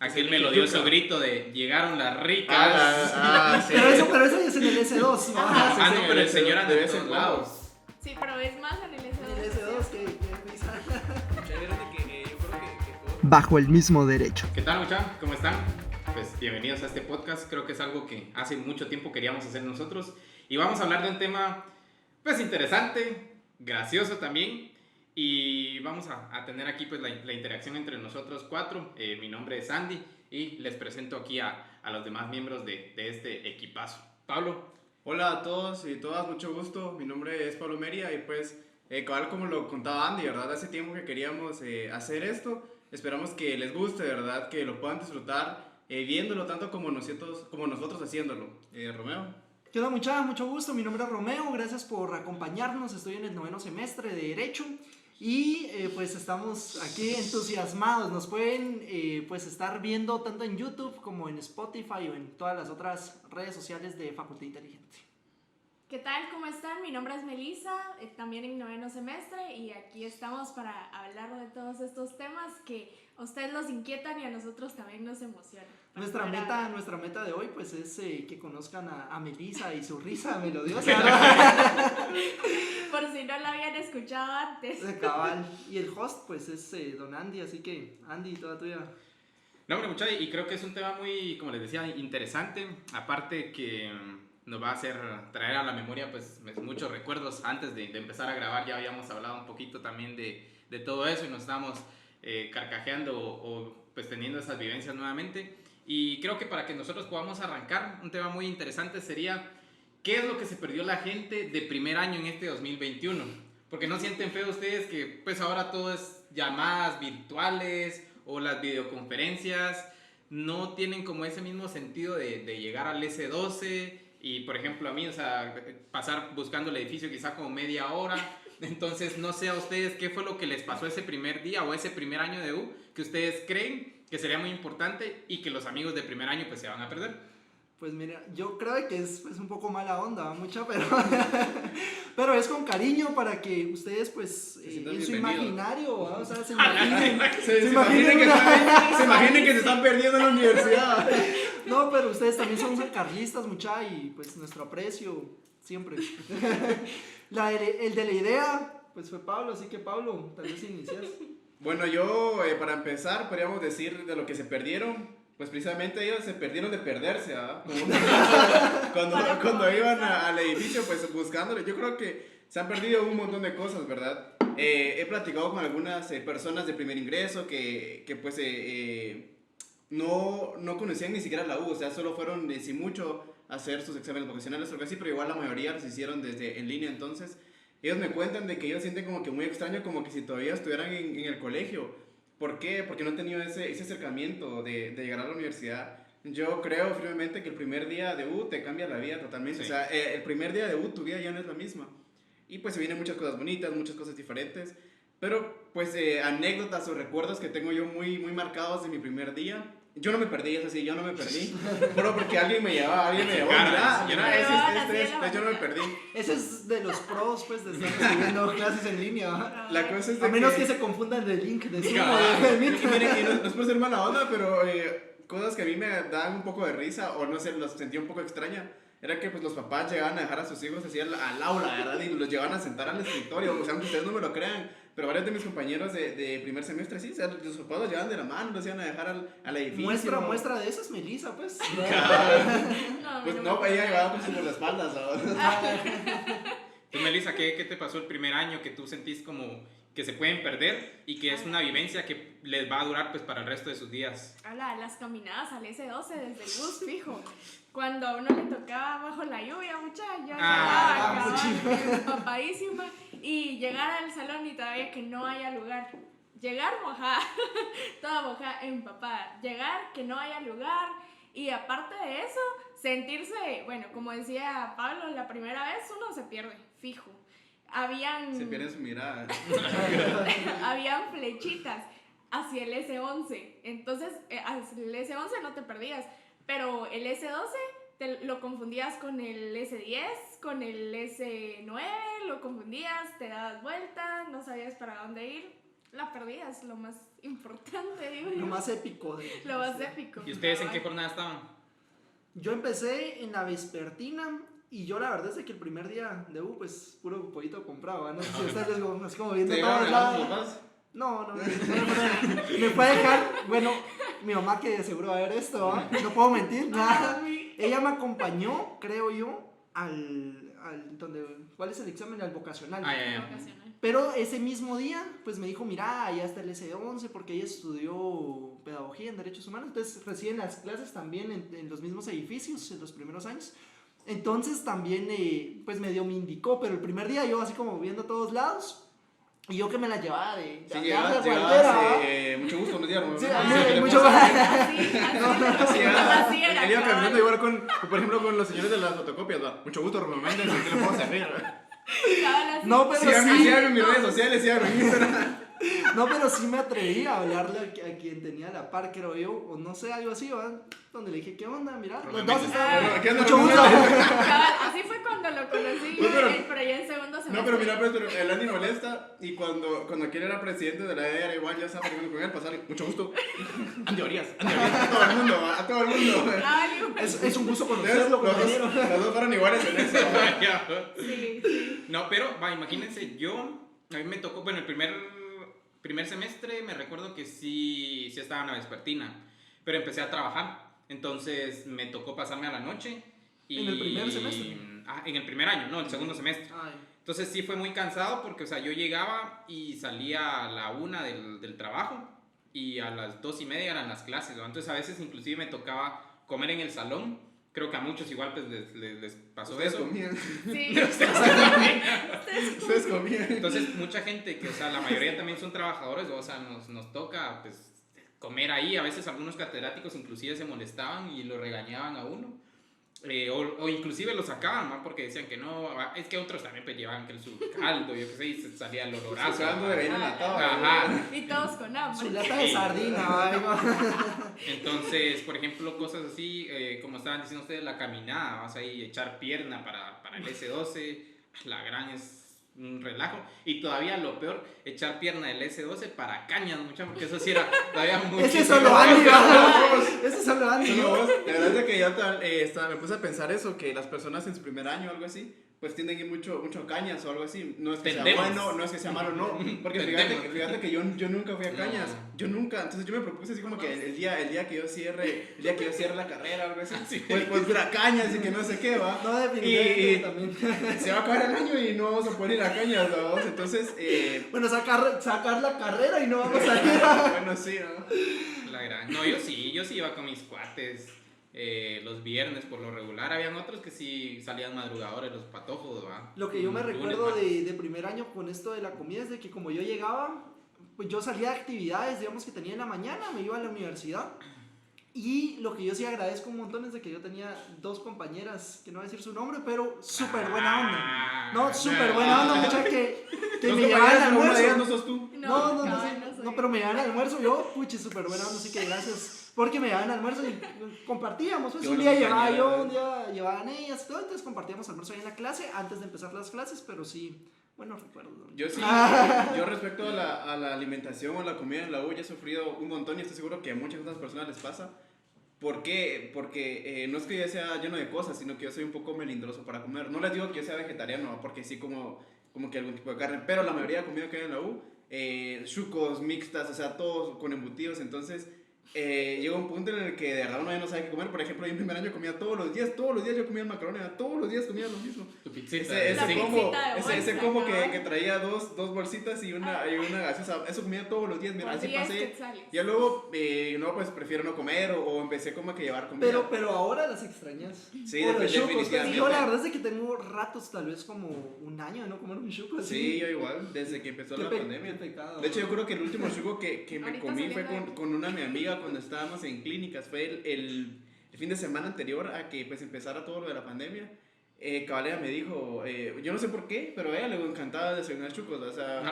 aquel melodioso grito de llegaron las ricas. Sí. Pero eso ya es en el S2, ¿no? No, pero el señor anda de en vez en todos cuando. lados. Sí, pero es más en el S2. En el S2 que risa. Chévere de que yo creo que todos... Bajo el mismo derecho. ¿Qué tal, muchachos? ¿Cómo están? Pues bienvenidos a este podcast. Creo que es algo que hace mucho tiempo queríamos hacer nosotros. Y vamos a hablar de un tema, pues, interesante, gracioso también. Y vamos a tener aquí, pues, la interacción entre nosotros cuatro. Mi nombre es Andy y les presento aquí a los demás miembros de este equipazo. Pablo. Hola a todos y todas, mucho gusto. Mi nombre es Pablo Meria y pues, cabal como lo contaba Andy, ¿verdad? Hace tiempo que queríamos hacer esto. Esperamos que les guste, ¿verdad? Que lo puedan disfrutar viéndolo tanto como nosotros haciéndolo. Romeo. ¿Qué onda, muchachos? Mucho gusto. Mi nombre es Romeo. Gracias por acompañarnos. Estoy en el 9º semestre de Derecho. Y pues estamos aquí entusiasmados. Nos pueden pues estar viendo tanto en YouTube como en Spotify o en todas las otras redes sociales de Facultad Inteligente. ¿Qué tal? ¿Cómo están? Mi nombre es Melissa, también en 9º semestre, y aquí estamos para hablar de todos estos temas que a ustedes los inquietan y a nosotros también nos emocionan. Nuestra meta de hoy pues es que conozcan a Melissa y su risa melodiosa. Por si no la habían escuchado antes. Cabal. Y el host pues es don Andy, así que Andy, toda tuya. No, hombre, muchachos, y creo que es un tema muy, como les decía, interesante. Aparte que nos va a hacer traer a la memoria pues muchos recuerdos. Antes de empezar a grabar ya habíamos hablado un poquito también de todo eso y nos estábamos carcajeando o pues teniendo esas vivencias nuevamente. Y creo que para que nosotros podamos arrancar, un tema muy interesante sería ¿qué es lo que se perdió la gente de primer año en este 2021? Porque no sienten feo ustedes que pues ahora todo es llamadas virtuales o las videoconferencias no tienen como ese mismo sentido de llegar al S12 y por ejemplo a mí, o sea, pasar buscando el edificio quizá como media hora. Entonces no sé a ustedes qué fue lo que les pasó ese primer día o ese primer año de U que ustedes creen que sería muy importante y que los amigos de primer año pues se van a perder. Pues mira, yo creo que es un poco mala onda, mucha, pero es con cariño para que ustedes pues en su imaginario, ¿no? O sea, se imaginen que se están perdiendo en la universidad. No, pero ustedes también son carlistas, mucha, y pues nuestro aprecio siempre. El de la idea pues fue Pablo, así que Pablo, tal vez inicias. Bueno, yo para empezar podríamos decir de lo que se perdieron. Pues precisamente ellos se perdieron de perderse, ¿verdad? Cuando iban al edificio, pues buscándole. Yo creo que se han perdido un montón de cosas, ¿verdad? He platicado con algunas personas de primer ingreso que pues no conocían ni siquiera la U, o sea, solo fueron, si mucho, a hacer sus exámenes vocacionales o algo así, pero igual la mayoría los hicieron desde en línea. Entonces, ellos me cuentan de que ellos sienten como que muy extraño, como que si todavía estuvieran en el colegio. ¿Por qué? Porque no han tenido ese acercamiento de llegar a la universidad. Yo creo firmemente que el primer día de U te cambia la vida totalmente. Sí. O sea, el primer día de U tu vida ya no es la misma. Y pues se vienen muchas cosas bonitas, muchas cosas diferentes. Pero pues anécdotas o recuerdos que tengo yo muy, muy marcados de mi primer día. Yo no me perdí, eso sí, yo no me perdí. Pero porque alguien me llevaba, mira, yo no me perdí. Ese es de los pros, pues, de estar recibiendo clases en línea. La cosa es de a menos que se confundan el link de Zoom. No es por ser mala onda, pero cosas que a mí me daban un poco de risa, o no sé, los sentía un poco extraña, era que pues los papás llegaban a dejar a sus hijos así al aula, ¿verdad? Y los llevaban a sentar al escritorio, o sea, aunque ustedes no me lo crean, pero varios de mis compañeros de primer semestre, sí, o sea, los papás los llevaban de la mano, los iban a dejar al edificio. Muestra de eso es Melissa, pues. Pues no, ella llevaba con sus guardaespaldas, ¿sabes? Tú, Melissa, ¿qué te pasó el primer año que tú sentís como que se pueden perder y que es una vivencia que les va a durar pues para el resto de sus días? Las caminadas al S12 desde el bus, fijo. Cuando a uno le tocaba bajo la lluvia, yo empapadísima, y llegar al salón y todavía que no haya lugar. Llegar mojada, toda mojada, empapada. Llegar, que no haya lugar, y aparte de eso, sentirse, bueno, como decía Pablo, la primera vez uno se pierde, fijo. Se pierde su mirada. Habían flechitas hacia el S11, entonces hacia el S11 no te perdías, pero el S12 lo confundías con el S10, con el S9, lo confundías, te dabas vuelta, no sabías para dónde ir. La perdida es lo más importante, digo Lo yo. más épico. Lo más épico. ¿Y ustedes en qué Cabal. jornada estaban? Yo empecé en la vespertina y yo la verdad es de que el primer día de U, pues puro pollito comprado, ¿no? No sé si ustedes como, así como viendo ¿Te todos llegaron lados. los papás? No, me puede dejar, bueno, mi mamá que de seguro va a ver esto, ¿va? No puedo mentir, nada. Ella me acompañó, creo yo, ¿cuál es el examen? Al vocacional. Ah, ya, ya. Ocasional. Pero ese mismo día, pues me dijo, mira, allá está el S11, porque ella estudió pedagogía en derechos humanos, entonces reciben las clases también en los mismos edificios en los primeros años. Entonces también, pues medio me indicó, pero el primer día yo así como viendo a todos lados, y yo que me la llevaba de Sí, andar de llegabas, guantera, ¿va? mucho gusto, buenos días. Sí, ¿no? a mí ¿Qué le mucho pasa? Así Así así era. era. Él iba cabal. caminando igual por ejemplo, con los señores de las fotocopias, ¿va? Mucho gusto, Romeo Méndez, ¿en qué le puedo servir? Cabal, así. No, pero Síganme en mis redes sociales, síganme en Instagram. No, pero sí me atreví a hablarle a quien tenía a la par, creo yo, o no sé, algo así, ¿va? Donde le dije, ¿qué onda? Mira, los dos estaban... ¿Qué onda, Mucho Romeo gusto. Méndez? Cabal, así fue cuando lo conocí, No, pero- pero ya en segundo semestre. No, pero mira, pues, pero el Andy molesta y cuando aquel era presidente de la era igual ya estaba platicando con él, pasarle, mucho gusto. Andy Orías, a todo el mundo, a todo el mundo. Ay, digo, Es un gusto Entonces, conocerlo, los compañero. dos fueron iguales en eso. sí, sí. No, pero va, imagínense, a mí me tocó, bueno, el primer semestre me recuerdo que sí estaba en la vespertina, pero empecé a trabajar, entonces me tocó pasarme a la noche. ¿En el primer semestre? En el primer año, no, el segundo semestre. Ay, Entonces sí fue muy cansado porque, o sea, yo llegaba y salía a la 1 del trabajo y a las 2:30 eran las clases, ¿no? Entonces a veces inclusive me tocaba comer en el salón. Creo que a muchos igual pues les pasó Ustedes eso. comían. Sí. Ustedes comían. Entonces mucha gente que, o sea, la mayoría también son trabajadores, o sea, nos toca pues comer ahí. A veces algunos catedráticos inclusive se molestaban y lo regañaban a uno. O inclusive lo sacaban, ¿no? Porque decían que no, es que otros también pues llevaban que su caldo, yo qué sé, y se salía el olorazo. Sacando de vaina enlatado. Ajá. Y todos con hambre. su lata de sardina, ay, Entonces, por ejemplo, cosas así, como estaban diciendo ustedes, la caminada, vas ahí echar pierna para el S12, la gran es un relajo. Y todavía lo peor, echar pierna del S12 para cañas, mucha, porque eso sí era todavía mucho. Ese solo Andy, ¿va? Ese solo Andy. Solo vos, la verdad es que ya me puse a pensar eso, que las personas en su primer año o algo así, pues tienden a ir mucho a cañas o algo así. No es que sea Tendemos. bueno, no es que sea malo, no. Porque fíjate que yo nunca fui a cañas. Yo nunca. Entonces yo me propuse así como que el día que yo cierre la carrera o algo así, Sí. pues ir a cañas y que no sé qué, va. No, definitivamente Y- también. Se va a acabar el año y no vamos a poder ir a cañas, ¿no? Entonces, Bueno, sacar la carrera y no vamos a ir. bueno, sí, ¿no? La gran. No, yo sí iba con mis cuates. Los viernes por lo regular, habían otros que sí salían madrugadores, los patojos, ¿va? Lo que yo me Lunes, recuerdo martes. de primer año con esto de la comida es de que como yo llegaba, pues yo salía de actividades, digamos, que tenía en la mañana, me iba a la universidad. Y lo que yo sí agradezco un montón es de que yo tenía dos compañeras, que no voy a decir su nombre, pero súper buena onda. No, súper buena onda, mucha que Dos me llevaban al compañeras, pero una de ellas no almuerzo. sos tú. No, cabal, sí, soy no, pero me llevaban al almuerzo, yo, puchi, súper buena onda, así que gracias, porque me llevaban al almuerzo y compartíamos, pues Qué un buena día llevaba compañera, yo, un día llevaban ellas y todo, entonces compartíamos almuerzo ahí en la clase, antes de empezar las clases, pero sí, buenos recuerdos. Yo sí, yo respecto a la alimentación o la comida en la U ya he sufrido un montón y estoy seguro que a muchas otras personas les pasa. ¿Por qué? Porque no es que yo sea lleno de cosas, sino que yo soy un poco melindroso para comer. No les digo que yo sea vegetariano, porque sí como que algún tipo de carne, pero la mayoría de comida que hay en la U, chucos, mixtas, o sea, todos con embutidos, entonces llega un punto en el que de verdad uno ya no sabe qué comer. Por ejemplo, yo en primer año comía todos los días yo comía el macaroni, todos los días comía lo mismo. Tu pizzita. La Ese combo, pizzita de ese bolsa, combo cabal. que traía dos bolsitas y una gaseosa, eso comía todos los días, mira, Por así 10 pasé. quetzales. Ya luego, no, pues prefiero no comer o empecé como a que llevar comida. Pero ahora las extrañas. Sí, Por los chucos, definitivamente. yo la verdad es de que tengo ratos, tal vez como un año de no comer un chuco así. Sí, yo igual, desde que empezó la pandemia. Qué pecado. De hecho, yo creo que el último chuco que me Ahorita comí fue saliendo de- con una mi amiga cuando estábamos en clínicas. Fue el fin de semana anterior a que pues empezara todo lo de la pandemia. Cabalera me dijo, yo no sé por qué, pero a ella le encantaba desayunar chucos. O sea,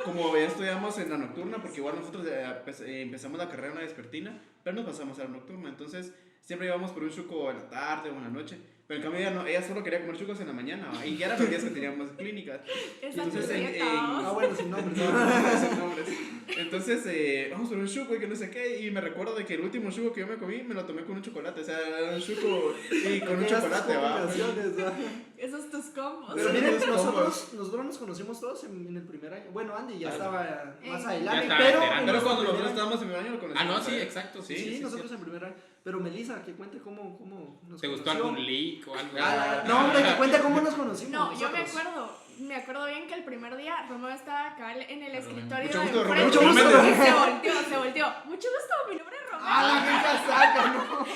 como ya estudiamos en la nocturna, porque igual nosotros pues, empezamos la carrera en la vespertina, pero nos pasamos a la nocturna. Entonces, siempre íbamos por un chuco en la tarde o en la noche. Pero en cambio ella solo quería comer chucos en la mañana, ¿va? Y ya eran los días que teníamos clínicas. Esa Entonces, Ah, bueno, sin nombres. no, ¿no? no voy a decir nombres. Entonces, vamos por un chuco y que no sé qué. Y me recuerdo de que el último chuco que yo me comí me lo tomé con un chocolate. O sea, era un chuco y con un Esas chocolate, va. combinaciones, ¿va? Esos tus combos. Pero Sí, miren, los nosotros nos conocimos todos en el primer año. Bueno, Andy ya estaba más Ya adelante, estaba pero, veterano. en Pero nuestro cuando nosotros primer año- estábamos en primer año lo conocimos. Ah, no, sí, ¿sabes? exacto, sí. Sí, sí, nosotros sí. en primer año. Pero Melissa, que cuente cómo nos ¿Te gustó conoció. algún leak o algo? No, hombre, que cuente cómo nos conocimos. No, yo nosotros. me acuerdo bien que el primer día Romeo estaba cabal en el escritorio Mucho de gusto, enfrente. Romeo. Mucho gusto. Y se volteó. Mucho gusto, mi nombre es Romeo. ¡Ah, la gente saca, no!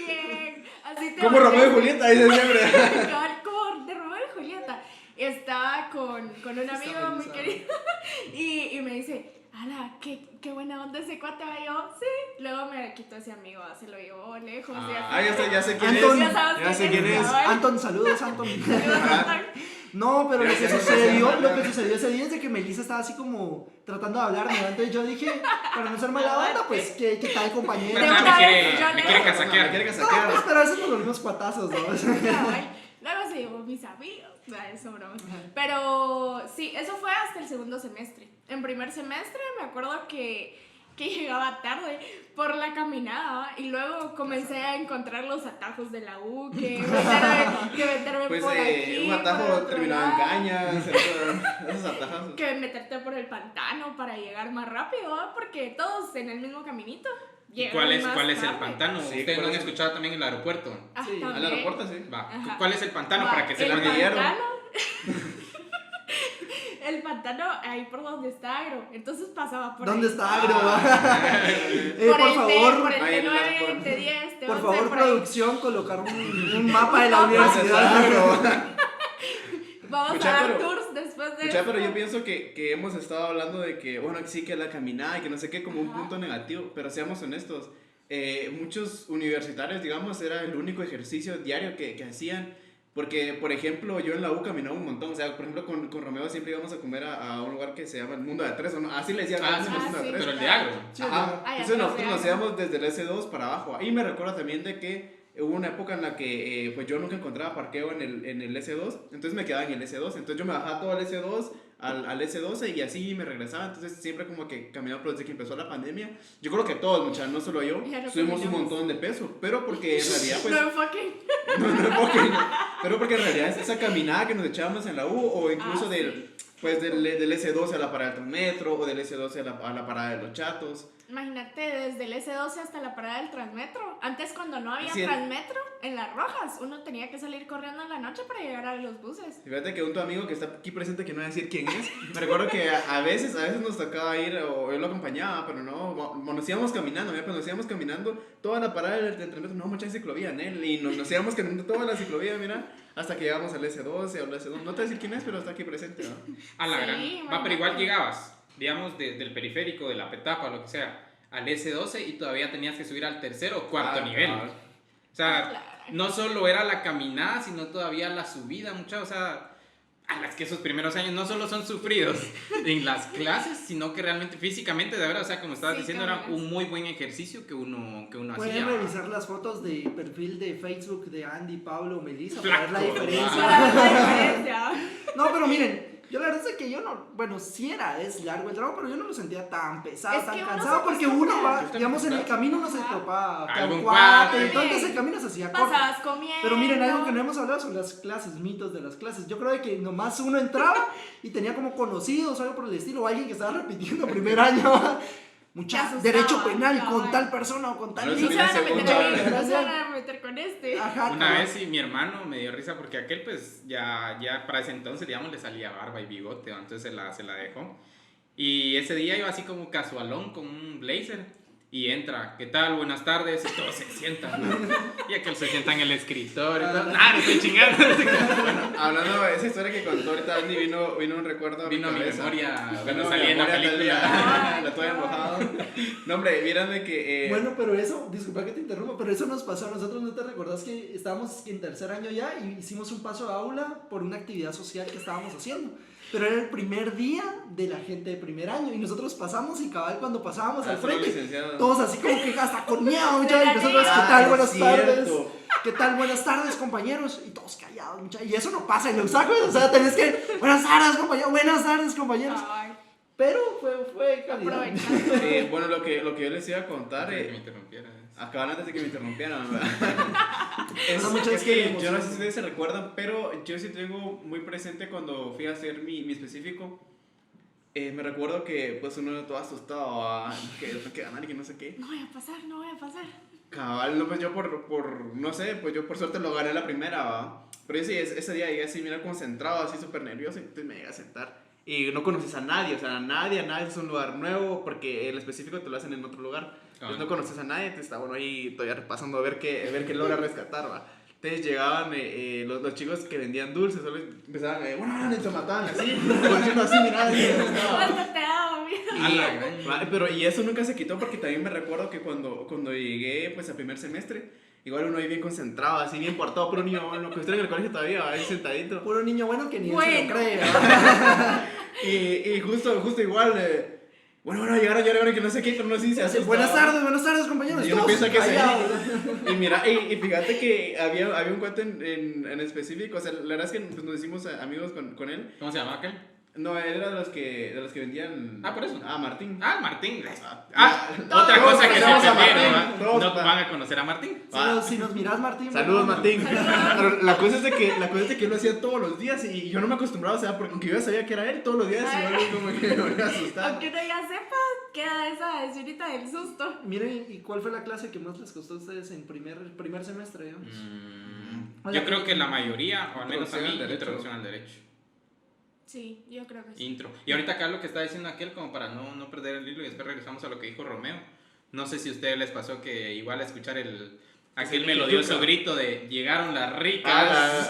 Bien. Así te Como Romeo y volteas. Julieta, dice siempre. Cabal, como de Romeo y Julieta. Estaba con un amigo muy Melissa. querido y me dice, ala, qué buena onda ese cuate. Va yo, sí. Luego me quitó ese amigo, se lo llevó lejos. y así. Ya sé quién Anton, es. Ya sabes Ya sé quién es. cabal. Anton, saludos, Anton. Ajá. No, pero Gracias, lo gracias. que sucedió ese día es de que Melissa estaba así como tratando de hablarme. Entonces yo dije, para no ser mala onda, pues, ¿qué tal, compañero? De Pero una me vez, yo quiere le- casaquear. Me quiere No, pues, casaquear. pero a veces nos volvimos cuatazos, ¿no? Cabal. Luego se llevó mis amigos. Eso, broma. Pero sí, eso fue hasta el segundo semestre. En primer semestre me acuerdo que llegaba tarde por la caminada, ¿va? Y luego comencé a encontrar los atajos de la U, que meterme Pues por aquí, un por el atajo otro terminaba en lado, cañas, esos atajos. que meterte por el pantano para llegar más rápido, ¿va? Porque todos en el mismo caminito. ¿Y llegaron cuál más es el tarde. pantano? Sí, ¿Ustedes no ¿cuál han es? escuchado también el aeropuerto? Ah, Sí, también. Al aeropuerto, sí. Va. Ajá. ¿Cuál es el pantano Va, para que se el lo cordillero. El pantano ahí por donde está Agro. Entonces pasaba por ¿Dónde ahí. está Agro? Por Por el favor, T, por el Ahí en la- T9, por- T10, T11, por favor, por ahí. producción, colocar un mapa de la No, universidad. Vamos Mucha, a dar pero- tours después de Mucha, esto. pero yo pienso que hemos estado hablando de que, bueno, que sí, que la caminada y que no sé qué, como un Ajá. punto negativo, pero seamos honestos, muchos universitarios, digamos, era el único ejercicio diario que hacían, porque, por ejemplo, yo en la U caminaba un montón, o sea, por ejemplo, con Romeo siempre íbamos a comer a un lugar que se llama el Mundo de A3, ¿o no? Así le decían, Ah, el sí, Mundo de sí. A3. Pero el de agro. Sí, Ajá. Ah, ya, Entonces nosotros ya, nos ya. íbamos desde el S2 para abajo. Y me recuerdo también de que hubo una época en la que pues yo nunca encontraba parqueo en el S2, entonces me quedaba en el S2. Entonces yo me bajaba todo al S2, al S12 y así me regresaba. Entonces siempre como que caminaba, pero desde que empezó la pandemia, yo creo que todos, muchachos, no solo yo, Ya no subimos un caminamos. montón de peso. Pero porque en realidad pues... No enfoquen. pero porque en realidad es esa caminada que nos echábamos en la U o incluso Ah, del S12 a la parada del Transmetro o del S12 a la parada de los Chatos. Imagínate, desde el S12 hasta la parada del Transmetro. Antes, cuando no había Sí. Transmetro, en las Rojas, uno tenía que salir corriendo en la noche para llegar a los buses. Fíjate que un tu amigo que está aquí presente, que no voy a decir quién es, me recuerdo que a veces nos tocaba ir, o yo lo acompañaba, pero no, nos íbamos caminando, pero nos íbamos caminando toda la parada del Transmetro, no, mucha ciclovía en él, y nos íbamos caminando toda la ciclovía, mira, hasta que llegamos al S12 o al S2, no te voy a decir quién es, pero está aquí presente, ¿no? A la Sí, gran. Va, imagínate. pero igual llegabas, digamos, del periférico, de la Petapa, lo que sea, al S12 y todavía tenías que subir al tercero o cuarto nivel. O sea, Claro. no solo era la caminada, sino todavía la subida, muchachos. O sea, a las que esos primeros años no solo son sufridos en las clases, sino que realmente físicamente, de verdad, o sea, como estabas Sí, diciendo, era caminas. un muy buen ejercicio que uno Pueden hacía. revisar las fotos de perfil de Facebook de Andy, Pablo, Melissa para ver la Flaco, diferencia. Para la diferencia. No, pero miren, yo la verdad es que yo no, bueno, sí es largo el trabajo, pero yo no lo sentía tan pesado, Es tan que uno cansado, se porque acostumbra. uno va, Yo estoy digamos, en el acostumbrado. camino uno se Ajá. topaba Algún con cuate, cuate. entonces el camino se hacía corto. Pasabas comiendo. Pero miren, algo que no hemos hablado son las clases, mitos de las clases. Yo creo de que nomás uno entraba y tenía como conocidos o algo por el estilo, o alguien que estaba repitiendo primer año. Mucha Te asustaba, derecho penal con cabal. tal persona o con tal Ahora No sí se van a meter segunda, a mí, no ¿verdad? se van a meter con este. Ajá, Una cabal. vez sí, mi hermano me dio risa porque aquel pues ya para ese entonces, digamos, le salía barba y bigote, ¿no? Entonces se la dejó. Y ese día iba así como casualón con un blazer y entra, ¿qué tal? Buenas tardes, y todos se sientan, ¿no? Y aquel se sienta en el escritorio y todo, no estoy chingando. Hablando de esa historia que contó ahorita Andy, vino un recuerdo a Vino a mi cabeza. memoria Vino cuando a mi salí en la memoria tal película. día, la toalla mojada. No, hombre, vieran de que... Bueno, pero eso, disculpa que te interrumpa, pero eso nos pasó a nosotros. ¿No te recordás que estábamos en tercer año ya y hicimos un paso a aula por una actividad social que estábamos haciendo? Pero era el primer día de la gente de primer año y nosotros pasamos y cabal cuando pasábamos al frente, todos así como que hasta con miedo, ya, y nosotros, ¿qué tal? Buenas tardes. ¿qué tal? Buenas tardes, compañeros. Y todos callados, muchachos. Y eso no pasa en los sacos. O sea, tenés que, buenas tardes, compañeros. Buenas tardes, compañeros. Ay, Pero fue calidad. aprovechando. Bueno, lo que yo les iba a contar, Antes de que me interrumpieras. acaban antes de que me interrumpieran, Bueno, muchas es que queremos. yo no sé si ustedes se recuerdan, pero yo sí tengo muy presente cuando fui a hacer mi específico. Me recuerdo que pues uno todo asustado, que tengo que ganar y que no sé qué. No voy a pasar, no voy a pasar. Cabal, no, pues yo no sé, pues yo por suerte lo gané la primera, ¿va? Pero yo sí, ese día llegué así, mira, concentrado, así súper nervioso, y entonces me llegué a sentar. Y no conoces a nadie, o sea, a nadie, es un lugar nuevo, porque el específico te lo hacen en otro lugar. Entonces no conoces a nadie, entonces está bueno ahí todavía repasando a ver qué logra rescatar, ¿va? Entonces llegaban los chicos que vendían dulces, solo empezaban, bueno, se mataban así, volviendo así, mira, Hasta te daba miedo. pero y eso nunca se quitó porque también me recuerdo que cuando llegué pues a primer semestre, igual uno ahí bien concentrado, así bien portado, pero niño bueno, que estoy en el colegio todavía, ahí sentadito. Puro niño bueno que ni él se Bueno. lo cree. Y justo igual, bueno, llegaron que no sé qué, pero no sé si se hace. Buenas tardes, compañeros. Y uno Todos piensa que es callados. él. Y mira, y fíjate que había un cuento en específico, o sea, la verdad es que pues, nos hicimos amigos con él. ¿Cómo se llama aquel? No, él era de los que vendían. Ah, por eso. Ah, Martín. Ah, Martín. Ah, Otra todos cosa que se conocemos a perdieron, Martín, ¿va? todos, No va. van a conocer a Martín. Si nos miras, Martín. Saludos, bueno, Martín. Pero la cosa es de que él lo hacía todos los días y yo no me acostumbraba, o sea, porque aunque yo ya sabía que era él todos los días, igual como que me voy a asustar. Aunque uno ya sepa, queda esa escenita del susto. Miren, ¿y cuál fue la clase que más les costó a ustedes en primer semestre? Digamos? Yo creo que la mayoría, o al menos a mí, Introducción al derecho. introducción al derecho. Sí, yo creo que sí. Intro. Y ahorita acá lo que está diciendo aquel, como para no perder el hilo, y después regresamos a lo que dijo Romeo. No sé si a ustedes les pasó que igual escuchar aquel melodioso grito de llegaron las ricas.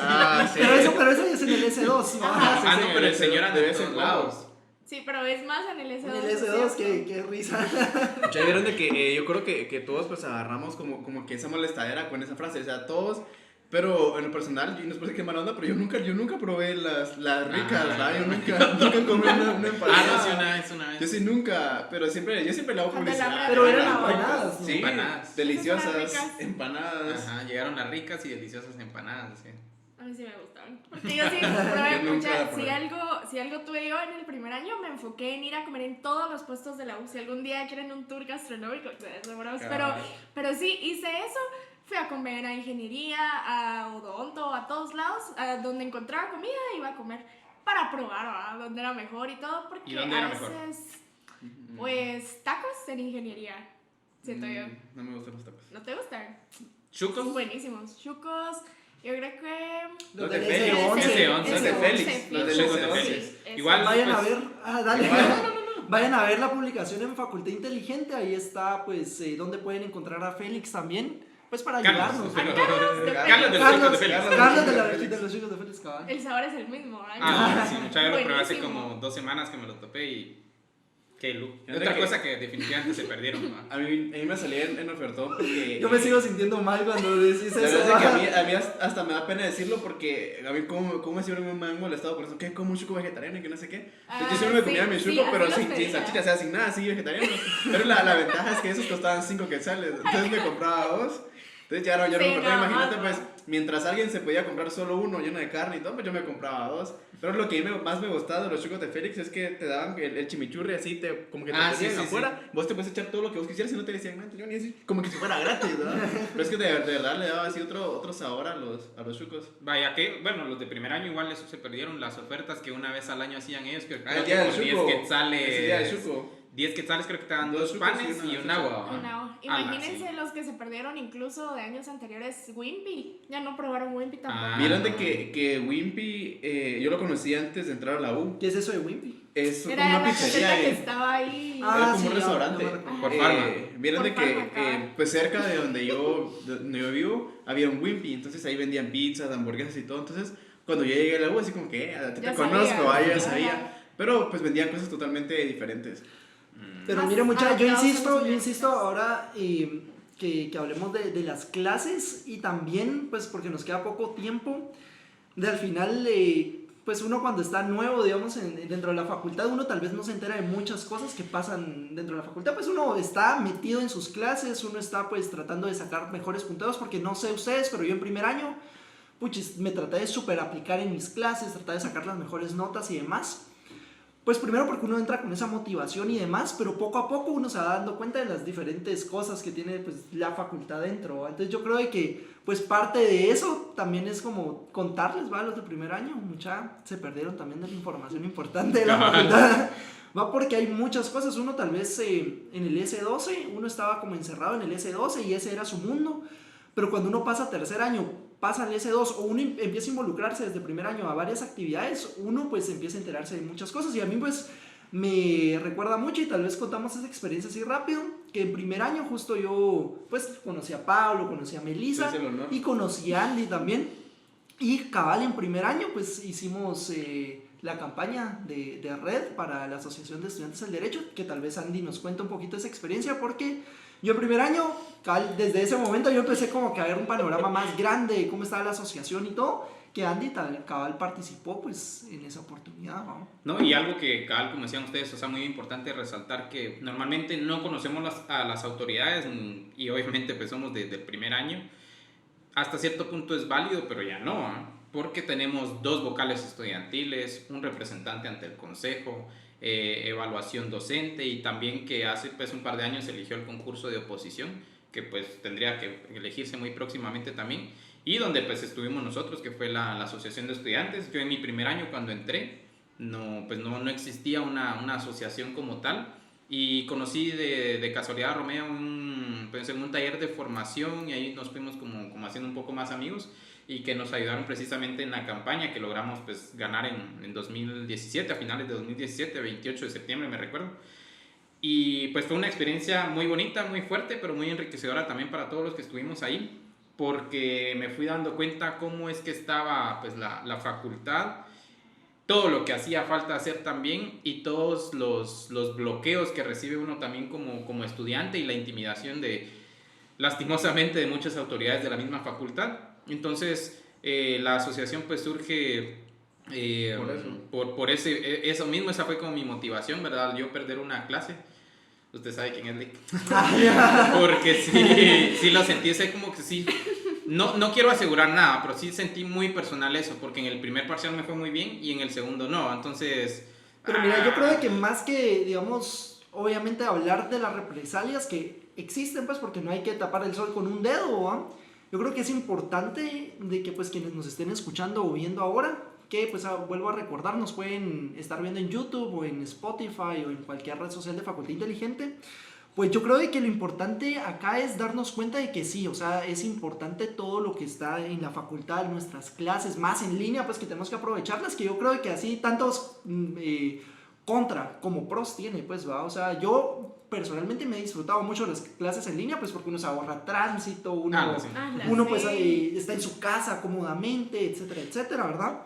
Sí. Pero eso ya es en el S2. ¿no? Ah, no, pero el señor anda de en vez en todos cuando. lados. Sí, pero es más en el S2. En el es S2, cierto. qué risa. Ya vieron de que yo creo que todos pues agarramos como que esa molestadera con esa frase, o sea, todos, pero en lo personal, y no es por qué mala onda, pero yo nunca probé las ricas, ¿verdad? Yo nunca comí una empanada. Ah, no, sí, una vez. Yo sí nunca, pero yo siempre le hago Cuando publicidad. la- Pero eran Las empanadas, ricas. ¿no? Sí, Empanadas. deliciosas, Esas eran ricas. empanadas. Ajá, llegaron las ricas y deliciosas empanadas. Sí. A mí sí me gustaban. Porque yo sí probé Yo nunca muchas. probé. Si algo tuve yo en el primer año, me enfoqué en ir a comer en todos los puestos de la U. Si algún día quieren un tour gastronómico, seguramente. Pero sí, hice eso. Fui a comer a ingeniería, a odonto, a todos lados. A donde encontraba comida, iba a comer para probar, ¿verdad? Dónde era mejor y todo. Porque ¿Y dónde a era mejor? veces, pues, tacos en ingeniería. Siento yo. No me gustan los tacos. ¿No te gustan? ¿Chucos? Son buenísimos. Chucos, yo creo que. Los del de Félix. S11. Los de Félix. Los del Chucos de S11. Félix. Sí, Igual, Vayan a pues, ver, dale. Igual. Vayan a ver la publicación en Facultad Inteligente, ahí está pues donde pueden encontrar a Félix también, pues para ayudarnos. Carlos de Carlos. los chicos de Félix. Carlos de Félix. los chicos de Félix, cabal. El sabor es el mismo, ¿verdad? Ah, sí, mucha lo probé hace Buenísimo. como 2 semanas que me lo topé y qué look. Fíjate Otra que- cosa que definitivamente se perdieron, ¿no? A mí me salí en ofertón porque... Yo me sigo sintiendo mal cuando decís La eso. verdad es que a mí hasta me da pena decirlo porque a mí como siempre me han molestado por eso, que como un chuco vegetariano y que no sé qué. Entonces yo siempre me comía mi chuco, así pero los sin pedía. salchicha, o sea, sin nada, así vegetariano. Pero la ventaja es que esos costaban 5 quetzales, entonces me compraba 2. Entonces ya no me Sí, compraba, nada imagínate más, pues, mientras alguien se podía comprar solo uno lleno de carne y todo, pues yo me compraba 2. Pero lo que a mí más me gustaba de los chucos de Félix es que te daban el chimichurri así, como que te Ah, sí, ponían sí, afuera, vos te puedes echar todo lo que vos quisieras y no te decían nada, yo ni así, como que si fuera gratis, ¿verdad? Pero es que de verdad le daba así otro sabor a los chucos. Vaya que, bueno, los de primer año igual eso se perdieron, las ofertas que una vez al año hacían ellos, que Ah, creo el que día del por 10 chuco. Es el día del quetzales, chuco. 10 quetzales creo que te daban Dos 2 chucos y panes una y un salchicha. agua. Oh, no. Ala, Imagínense sí. los que se perdieron incluso de años anteriores, Wimpy. Ya no probaron Wimpy tampoco. Ah. Vieron de que Wimpy, yo lo conocí antes de entrar a la U. ¿Qué es eso de Wimpy? Es como Era una la pizzería. caseta que estaba ahí. Era como sí, un ya, restaurante. ya me recuerdo. Por Parma. Vieron Por de que Parma, acá. pues cerca de donde yo vivo había un Wimpy, entonces ahí vendían pizzas, hamburguesas y todo. Entonces cuando yo llegué a la U así como que a ti te Ya conozco, sabía, ya ya. sabía. Pero pues vendían cosas totalmente diferentes. Pero Más mire muchachos, yo adaptados a los insisto clientes. ahora que hablemos de las clases y también pues porque nos queda poco tiempo de al final pues uno cuando está nuevo, digamos, dentro de la facultad, uno tal vez no se entera de muchas cosas que pasan dentro de la facultad, pues uno está metido en sus clases, uno está pues tratando de sacar mejores puntados, porque no sé ustedes, pero yo en primer año, puchis, me traté de súper aplicar en mis clases, traté de sacar las mejores notas y demás. Pues primero porque uno entra con esa motivación y demás, pero poco a poco uno se va dando cuenta de las diferentes cosas que tiene pues la facultad dentro. Entonces yo creo de que pues parte de eso también es como contarles, ¿va? Los de primer año, se perdieron también de la información importante de la facultad. Va porque hay muchas cosas, uno tal vez en el S12, uno estaba como encerrado en el S12 y ese era su mundo, pero cuando uno pasa tercer año, pasa al S2 o uno empieza a involucrarse desde primer año a varias actividades, uno pues empieza a enterarse de muchas cosas y a mí pues me recuerda mucho y tal vez contamos esa experiencia así rápido, que en primer año justo yo pues conocí a Pablo, conocí a Melissa y conocí a Andy también y cabal en primer año pues hicimos la campaña de red para la Asociación de Estudiantes del Derecho, que tal vez Andy nos cuenta un poquito de esa experiencia porque yo el primer año, desde ese momento yo empecé como que a ver un panorama más grande de cómo estaba la asociación y todo, que Andy cabal participó pues en esa oportunidad, ¿no? No, y algo que cabal, como decían ustedes, o sea, muy importante resaltar que normalmente no conocemos a las autoridades y obviamente pues somos desde el primer año. Hasta cierto punto es válido, pero ya no, ¿eh? Porque tenemos 2 vocales estudiantiles, un representante ante el consejo, evaluación docente y también que hace pues un par de años se eligió el concurso de oposición, que pues tendría que elegirse muy próximamente también, y donde pues estuvimos nosotros, que fue la Asociación de Estudiantes. Yo en mi primer año cuando entré, no existía una asociación como tal, y conocí de casualidad a Romeo pues, en un taller de formación, y ahí nos fuimos como haciendo un poco más amigos, y que nos ayudaron precisamente en la campaña que logramos pues ganar en 2017, a finales de 2017, 28 de septiembre me recuerdo. Y pues fue una experiencia muy bonita, muy fuerte, pero muy enriquecedora también para todos los que estuvimos ahí, porque me fui dando cuenta cómo es que estaba pues la facultad, todo lo que hacía falta hacer también y todos los bloqueos que recibe uno también como estudiante y la intimidación lastimosamente de muchas autoridades de la misma facultad. Entonces la asociación pues surge por eso mismo. Esa fue como mi motivación, ¿verdad? Yo perder una clase. Usted sabe quién es Lick. Porque sí lo sentí, sé como que sí. No quiero asegurar nada, pero sí sentí muy personal eso, porque en el primer parcial me fue muy bien y en el segundo no, entonces... Pero mira, yo creo que más que, digamos, obviamente hablar de las represalias que existen, pues porque no hay que tapar el sol con un dedo, ¿va? Yo creo que es importante de que pues quienes nos estén escuchando o viendo ahora, que pues vuelvo a recordar, nos pueden estar viendo en YouTube o en Spotify o en cualquier red social de Facultad Inteligente. Pues yo creo de que lo importante acá es darnos cuenta de que sí, o sea, es importante todo lo que está en la facultad, nuestras clases, más en línea, pues que tenemos que aprovecharlas, que yo creo que así tantos contra como pros tiene, pues, ¿va? O sea, yo personalmente me he disfrutado mucho las clases en línea, pues porque uno se ahorra tránsito, uno pues está en su casa cómodamente, etcétera, etcétera, ¿verdad?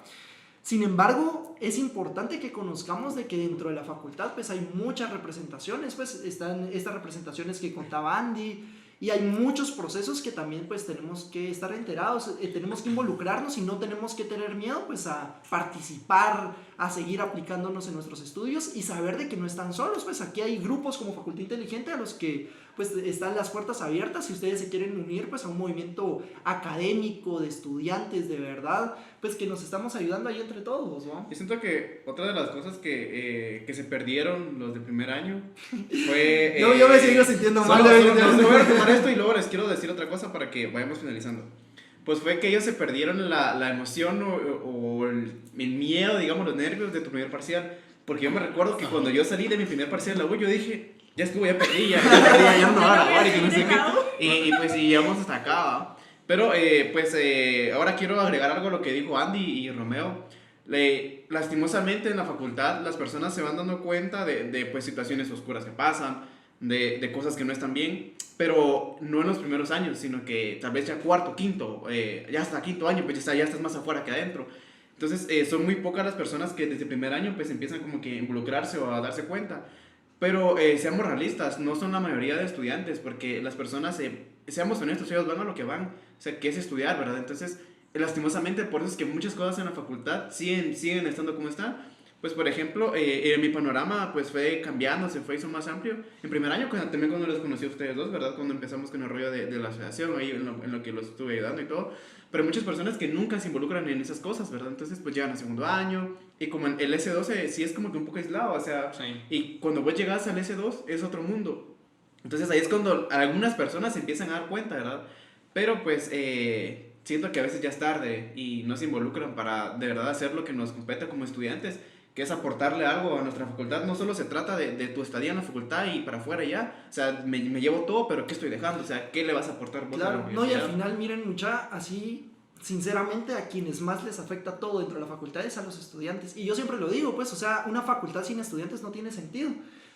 Sin embargo, es importante que conozcamos de que dentro de la facultad pues hay muchas representaciones, pues están estas representaciones que contaba Andy, y hay muchos procesos que también pues tenemos que estar enterados, tenemos que involucrarnos y no tenemos que tener miedo pues a participar, a seguir aplicándonos en nuestros estudios y saber de que no están solos. Pues aquí hay grupos como Facultad Inteligente a los que pues están las puertas abiertas si ustedes se quieren unir pues a un movimiento académico de estudiantes de verdad, pues que nos estamos ayudando ahí entre todos, ¿no? Yo siento que otra de las cosas que se perdieron los de primer año fue... yo me sigo sintiendo mal. No voy a tomar esto y luego les quiero decir otra cosa para que vayamos finalizando. Pues fue que ellos se perdieron la emoción o el miedo, digamos, los nervios de tu primer parcial. Porque yo me recuerdo que cuando yo salí de mi primer parcial de la U, yo dije, ya estuvo, ya perdí, ya no me van a grabar y que no sé qué. Y pues y llegamos hasta acá, ¿va? Pero ahora quiero agregar algo a lo que dijo Andy y Romeo. Lastimosamente en la facultad las personas se van dando cuenta de pues, situaciones oscuras que pasan, de cosas que no están bien, pero no en los primeros años, sino que tal vez ya cuarto, quinto, ya hasta quinto año, pues ya estás más afuera que adentro. Entonces son muy pocas las personas que desde el primer año pues empiezan como que a involucrarse o a darse cuenta. Pero seamos realistas, no son la mayoría de estudiantes, porque las personas, seamos honestos, ellos van a lo que van, o sea, que es estudiar, ¿verdad? Entonces lastimosamente por eso es que muchas cosas en la facultad siguen estando como están. Pues por ejemplo, mi panorama pues fue cambiando, se hizo más amplio. En primer año, también cuando los conocí a ustedes dos, ¿verdad? Cuando empezamos con el rollo de la asociación, ahí en lo que los estuve ayudando y todo. Pero hay muchas personas que nunca se involucran en esas cosas, ¿verdad? Entonces pues llegan a segundo año y como el S2 sí es como que un poco aislado, o sea, Sí. y cuando vos llegas al S2 es otro mundo. Entonces ahí es cuando algunas personas se empiezan a dar cuenta, ¿verdad? Pero pues siento que a veces ya es tarde y no se involucran para de verdad hacer lo que nos compete como estudiantes, que es aportarle algo a nuestra facultad. No solo se trata de tu estadía en la facultad y para afuera ya, o sea, me llevo todo, pero ¿qué estoy dejando? O sea, ¿qué le vas a aportar vos a la Claro, no, y universidad? al final, miren, mucha, así, sinceramente, a quienes más les afecta todo dentro de la facultad es a los estudiantes. Y yo siempre lo digo, pues, o sea, una facultad sin estudiantes no tiene sentido.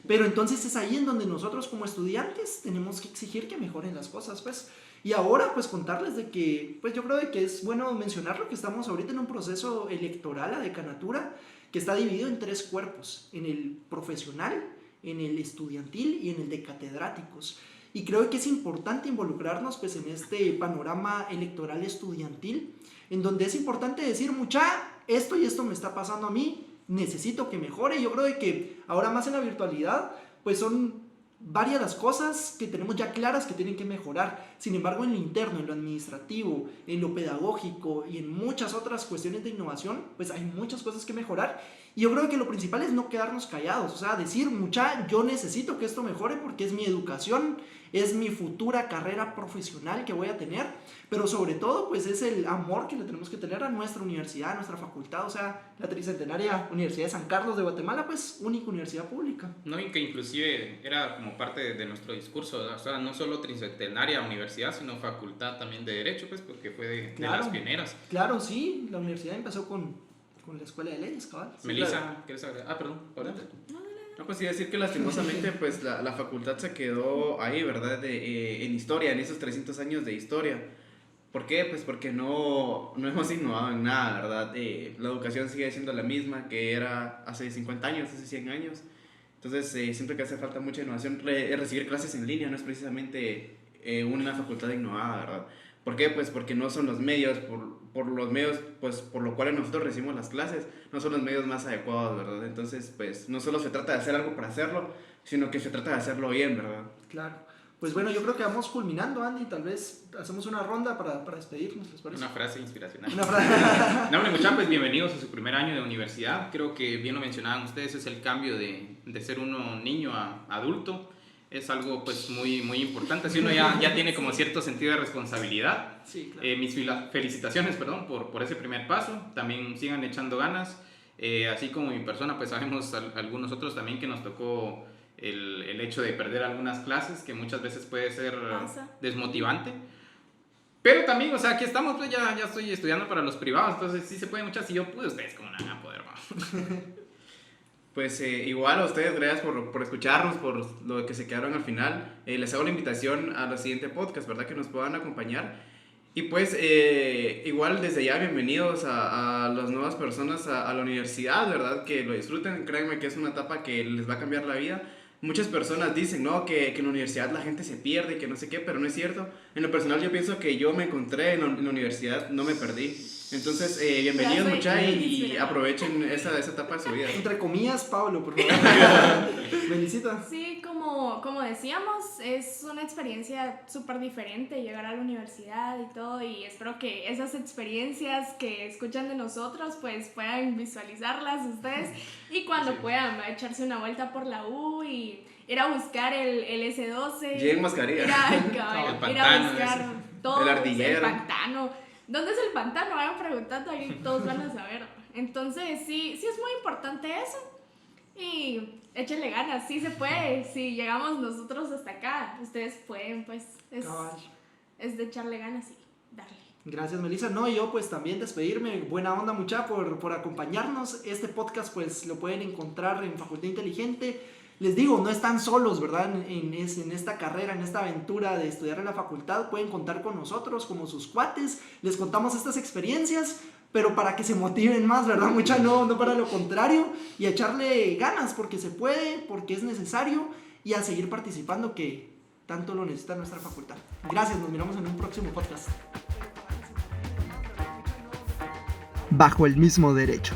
Pero entonces es ahí en donde nosotros como estudiantes tenemos que exigir que mejoren las cosas, pues. Y ahora, pues, contarles de que, pues, yo creo de que es bueno mencionarlo, que estamos ahorita en un proceso electoral a decanatura que está dividido en 3 cuerpos, en el profesional, en el estudiantil y en el de catedráticos. Y creo que es importante involucrarnos pues en este panorama electoral estudiantil, en donde es importante decir, mucha, esto y esto me está pasando a mí, necesito que mejore. Yo creo de que ahora más en la virtualidad, pues son varias las cosas que tenemos ya claras que tienen que mejorar. Sin embargo, en lo interno, en lo administrativo, en lo pedagógico y en muchas otras cuestiones de innovación, pues hay muchas cosas que mejorar. Y yo creo que lo principal es no quedarnos callados, o sea, decir, mucha, yo necesito que esto mejore porque es mi educación, es mi futura carrera profesional que voy a tener, pero sobre todo, pues es el amor que le tenemos que tener a nuestra universidad, a nuestra facultad, o sea, la tricentenaria Universidad de San Carlos de Guatemala, pues única universidad pública. No, y que inclusive era como parte de nuestro discurso, o sea, no solo tricentenaria universidad, sino facultad también de Derecho, pues, porque fue de las pioneras. Claro, sí, la universidad empezó con la Escuela de Leyes, cabal. Sí, Melissa, claro. ¿quieres agregar? Ah, perdón, adelante. No, pues iba a decir que lastimosamente pues la facultad se quedó ahí, ¿verdad? En historia, en esos 300 años de historia. ¿Por qué? Pues porque no hemos innovado en nada, ¿verdad? La educación sigue siendo la misma que era hace 50 años, hace 100 años. Entonces siento que hace falta mucha innovación. Recibir clases en línea no es precisamente una facultad innovada, ¿verdad? ¿Por qué? Pues porque no son los medios, por los medios, pues por lo cual nosotros recibimos las clases, no son los medios más adecuados, ¿verdad? Entonces, pues no solo se trata de hacer algo para hacerlo, sino que se trata de hacerlo bien, ¿verdad? Claro. Pues bueno, yo creo que vamos culminando, Andy, tal vez hacemos una ronda para despedirnos, ¿les parece? Una frase inspiracional. Una frase. No, hombre, muchachos, pues bienvenidos a su primer año de universidad. Creo que bien lo mencionaban ustedes, es el cambio de ser uno niño a adulto. Es algo pues muy, muy importante, si uno ya tiene como cierto sentido de responsabilidad. Sí, claro. Mis felicitaciones, perdón, por ese primer paso. También sigan echando ganas. Así como mi persona, pues sabemos algunos otros también que nos tocó el hecho de perder algunas clases, que muchas veces puede ser desmotivante. Pero también, o sea, aquí estamos, pues ya estoy estudiando para los privados, entonces sí se puede muchas. Si yo pude, ustedes como no van a poder, ¿no? Pues igual a ustedes, gracias por escucharnos, por lo que se quedaron al final. Les hago la invitación a la siguiente podcast, ¿verdad? Que nos puedan acompañar. Y pues igual desde ya bienvenidos a las nuevas personas a la universidad, ¿verdad? Que lo disfruten, créanme que es una etapa que les va a cambiar la vida. Muchas personas dicen, no, que en la universidad la gente se pierde y que no sé qué, pero no es cierto. En lo personal yo pienso que yo me encontré en la universidad, no me perdí. Entonces, bienvenidos muchachos y aprovechen esa etapa de su vida. Entre comillas, Pablo, por favor. Felicita. Sí, como decíamos, es una experiencia súper diferente llegar a la universidad y todo, y espero que esas experiencias que escuchan de nosotros pues puedan visualizarlas ustedes y cuando puedan echarse una vuelta por la U y ir a buscar el S12. Lleven mascarilla. Ir a buscar todo. El ardillero. El pantano. ¿Dónde es el pantano? Vayan preguntando, ahí todos van a saber. Entonces, sí es muy importante eso. Y échenle ganas, sí se puede. Si llegamos nosotros hasta acá, ustedes pueden, pues. Es de echarle ganas y darle. Gracias, Melissa. No, yo pues también despedirme. Buena onda, mucha, por acompañarnos. Este podcast pues lo pueden encontrar en Facultad Inteligente. Les digo, no están solos, ¿verdad? En esta carrera, en esta aventura de estudiar en la facultad. Pueden contar con nosotros como sus cuates. Les contamos estas experiencias, pero para que se motiven más, ¿verdad? Mucha, no para lo contrario. Y a echarle ganas, porque se puede, porque es necesario. Y a seguir participando, que tanto lo necesita nuestra facultad. Gracias, nos miramos en un próximo podcast. bajo el mismo derecho.